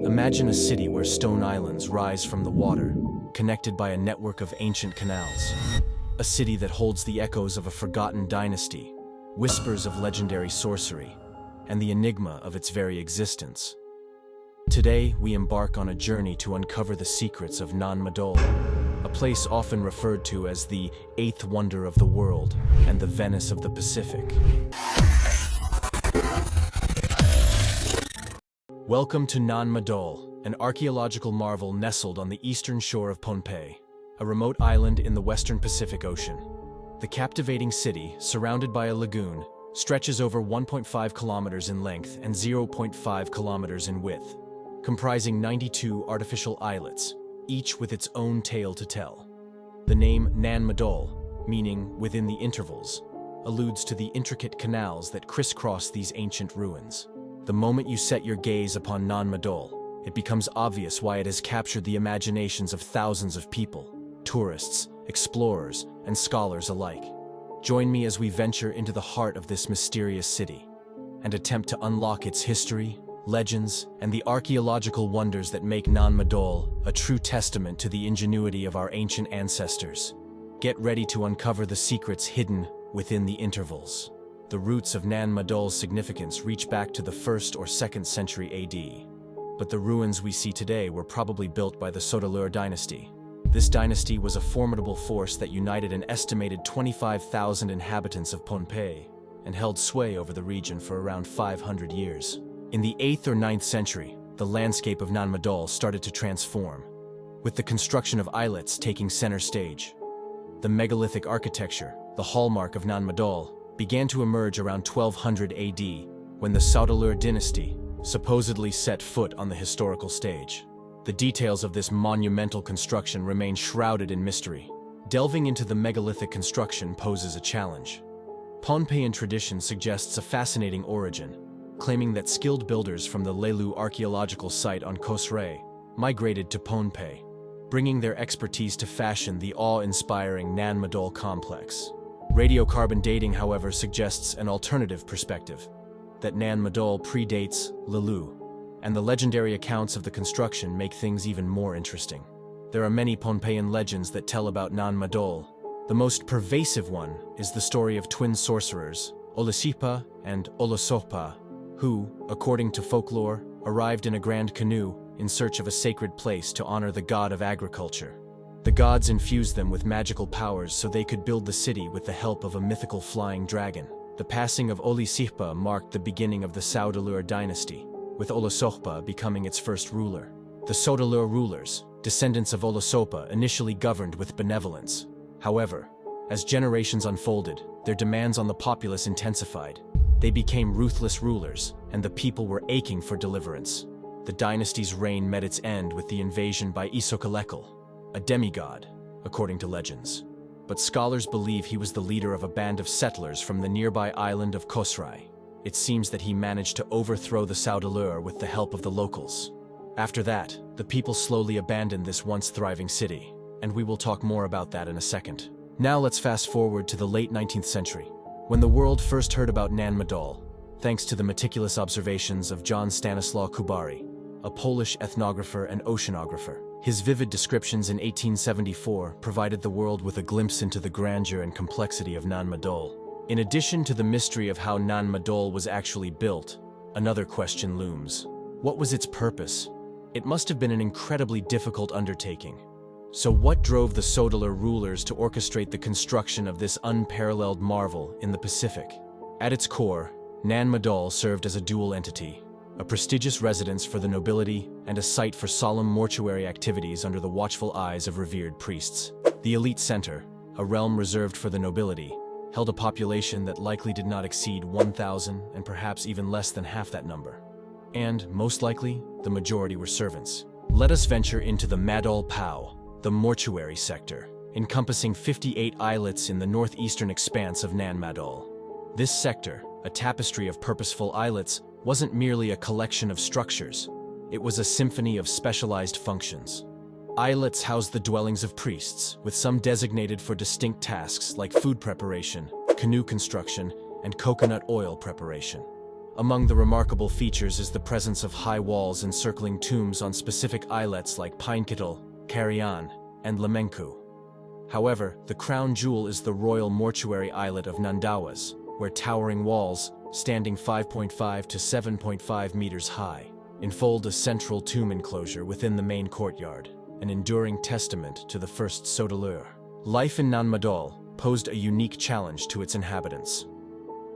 Imagine a city where stone islands rise from the water, connected by a network of ancient canals. A city that holds the echoes of a forgotten dynasty, whispers of legendary sorcery, and the enigma of its very existence. Today, we embark on a journey to uncover the secrets of Nan Madol, a place often referred to as the eighth wonder of the world and the Venice of the Pacific. Welcome to Nan Madol, an archaeological marvel nestled on the eastern shore of Pohnpei, a remote island in the western Pacific Ocean. The captivating city, surrounded by a lagoon, stretches over 1.5 kilometers in length and 0.5 kilometers in width, comprising 92 artificial islets, each with its own tale to tell. The name Nan Madol, meaning within the intervals, alludes to the intricate canals that crisscross these ancient ruins. The moment you set your gaze upon Nan Madol, it becomes obvious why it has captured the imaginations of thousands of people, tourists, explorers, and scholars alike. Join me as we venture into the heart of this mysterious city and attempt to unlock its history, legends, and the archaeological wonders that make Nan Madol a true testament to the ingenuity of our ancient ancestors. Get ready to uncover the secrets hidden within the intervals. The roots of Nan Madol's significance reach back to the 1st or 2nd century AD. But the ruins we see today were probably built by the Sotalur dynasty. This dynasty was a formidable force that united an estimated 25,000 inhabitants of Pohnpei and held sway over the region for around 500 years. In the 8th or 9th century, the landscape of Nan Madol started to transform, with the construction of islets taking center stage. The megalithic architecture, the hallmark of Nan Madol, began to emerge around 1200 AD, when the Sotalur dynasty supposedly set foot on the historical stage. The details of this monumental construction remain shrouded in mystery. Delving into the megalithic construction poses a challenge. Pohnpeian tradition suggests a fascinating origin, claiming that skilled builders from the Leilu archaeological site on Kosrae migrated to Pohnpei, bringing their expertise to fashion the awe-inspiring Nan Madol complex. Radiocarbon dating, however, suggests an alternative perspective, that Nan Madol predates Leilu, and the legendary accounts of the construction make things even more interesting. There are many Pohnpeian legends that tell about Nan Madol. The most pervasive one is the story of twin sorcerers, Olisipa and Olosopa, who, according to folklore, arrived in a grand canoe in search of a sacred place to honor the god of agriculture. The gods infused them with magical powers so they could build the city with the help of a mythical flying dragon. The passing of Olisipa marked the beginning of the Sotalur dynasty, with Olosopa becoming its first ruler. The Sotalur rulers, descendants of Olosopa, initially governed with benevolence. However, as generations unfolded, their demands on the populace intensified. They became ruthless rulers, and the people were aching for deliverance. The dynasty's reign met its end with the invasion by Isokalekal, a demigod, according to legends. But scholars believe he was the leader of a band of settlers from the nearby island of Kosrae. It seems that he managed to overthrow the Sotalur with the help of the locals. After that, the people slowly abandoned this once thriving city, and we will talk more about that in a second. Now let's fast forward to the late 19th century, when the world first heard about Nan Madol, thanks to the meticulous observations of John Stanislaw Kubary, a Polish ethnographer and oceanographer. His vivid descriptions in 1874 provided the world with a glimpse into the grandeur and complexity of Nan Madol. In addition to the mystery of how Nan Madol was actually built, another question looms. What was its purpose? It must have been an incredibly difficult undertaking. So what drove the Sotalur rulers to orchestrate the construction of this unparalleled marvel in the Pacific? At its core, Nan Madol served as a dual entity, a prestigious residence for the nobility and a site for solemn mortuary activities under the watchful eyes of revered priests. The elite center, a realm reserved for the nobility, held a population that likely did not exceed 1,000 and perhaps even less than half that number. And, most likely, the majority were servants. Let us venture into the Madol Pau, the Mortuary Sector, encompassing 58 islets in the northeastern expanse of Nan Madol. This sector, a tapestry of purposeful islets, wasn't merely a collection of structures. It was a symphony of specialized functions. Islets housed the dwellings of priests, with some designated for distinct tasks like food preparation, canoe construction, and coconut oil preparation. Among the remarkable features is the presence of high walls encircling tombs on specific islets like Pinekittle, Carrion, and Lamenku. However, the crown jewel is the royal mortuary islet of Nandawas, where towering walls, standing 5.5 to 7.5 meters high, enfold a central tomb enclosure within the main courtyard, an enduring testament to the first Sodelur. Life in Nan Madol posed a unique challenge to its inhabitants.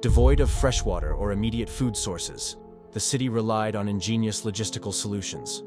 Devoid of freshwater or immediate food sources, the city relied on ingenious logistical solutions.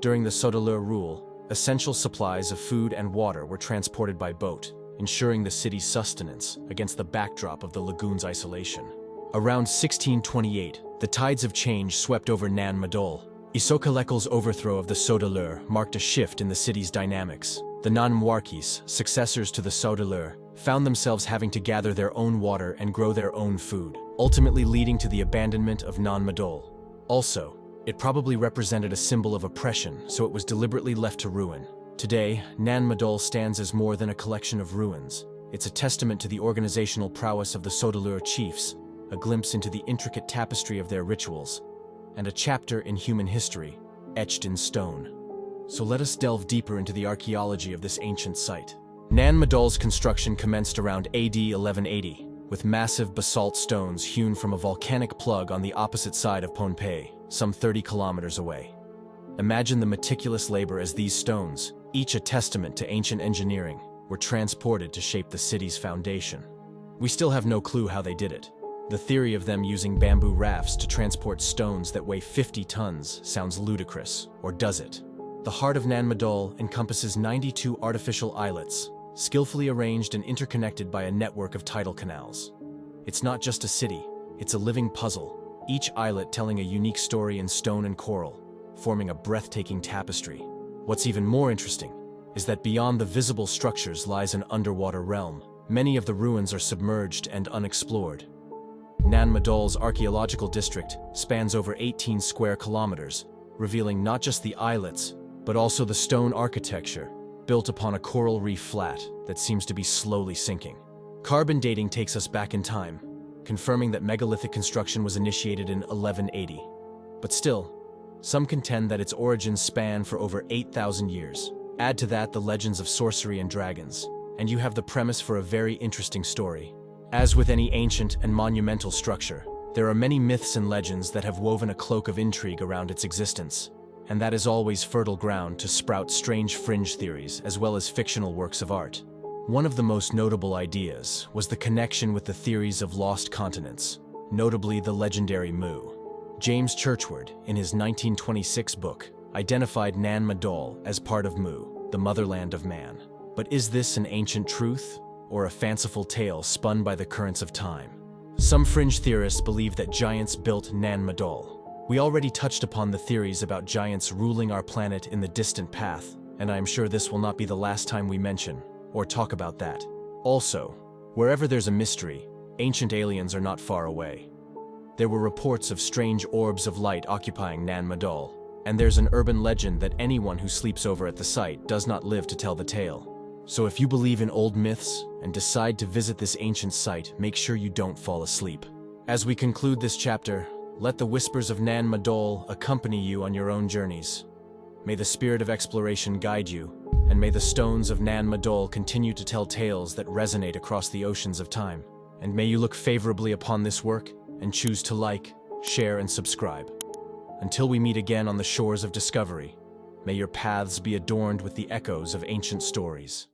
During the Sodelur rule, essential supplies of food and water were transported by boat, ensuring the city's sustenance against the backdrop of the lagoon's isolation. Around 1628, the tides of change swept over Nan Madol. Isokalekel's overthrow of the Sodelur marked a shift in the city's dynamics. The Nan-Mwarkis, successors to the Sodelur, found themselves having to gather their own water and grow their own food, ultimately leading to the abandonment of Nan Madol. Also, it probably represented a symbol of oppression, so it was deliberately left to ruin. Today, Nan Madol stands as more than a collection of ruins. It's a testament to the organizational prowess of the Sodelur chiefs, a glimpse into the intricate tapestry of their rituals, and a chapter in human history, etched in stone. So let us delve deeper into the archaeology of this ancient site. Nan Madol's construction commenced around AD 1180, with massive basalt stones hewn from a volcanic plug on the opposite side of Pohnpei, some 30 kilometers away. Imagine the meticulous labor as these stones, each a testament to ancient engineering, were transported to shape the city's foundation. We still have no clue how they did it. The theory of them using bamboo rafts to transport stones that weigh 50 tons sounds ludicrous, or does it? The heart of Nan Madol encompasses 92 artificial islets, skillfully arranged and interconnected by a network of tidal canals. It's not just a city, it's a living puzzle, each islet telling a unique story in stone and coral, forming a breathtaking tapestry. What's even more interesting is that beyond the visible structures lies an underwater realm. Many of the ruins are submerged and unexplored. Nan Madol's archaeological district spans over 18 square kilometers, revealing not just the islets, but also the stone architecture, built upon a coral reef flat that seems to be slowly sinking. Carbon dating takes us back in time, confirming that megalithic construction was initiated in 1180. But still, some contend that its origins span for over 8,000 years. Add to that the legends of sorcery and dragons, and you have the premise for a very interesting story. As with any ancient and monumental structure, there are many myths and legends that have woven a cloak of intrigue around its existence, and that is always fertile ground to sprout strange fringe theories as well as fictional works of art. One of the most notable ideas was the connection with the theories of lost continents, notably the legendary Mu. James Churchward, in his 1926 book, identified Nan Madol as part of Mu, the motherland of man. But is this an ancient truth, or a fanciful tale spun by the currents of time? Some fringe theorists believe that giants built Nan Madol. We already touched upon the theories about giants ruling our planet in the distant past, and I am sure this will not be the last time we mention or talk about that. Also, wherever there's a mystery, ancient aliens are not far away. There were reports of strange orbs of light occupying Nan Madol, and there's an urban legend that anyone who sleeps over at the site does not live to tell the tale. So if you believe in old myths and decide to visit this ancient site, make sure you don't fall asleep. As we conclude this chapter, let the whispers of Nan Madol accompany you on your own journeys. May the spirit of exploration guide you, and may the stones of Nan Madol continue to tell tales that resonate across the oceans of time. And may you look favorably upon this work and choose to like, share, and subscribe. Until we meet again on the shores of discovery, may your paths be adorned with the echoes of ancient stories.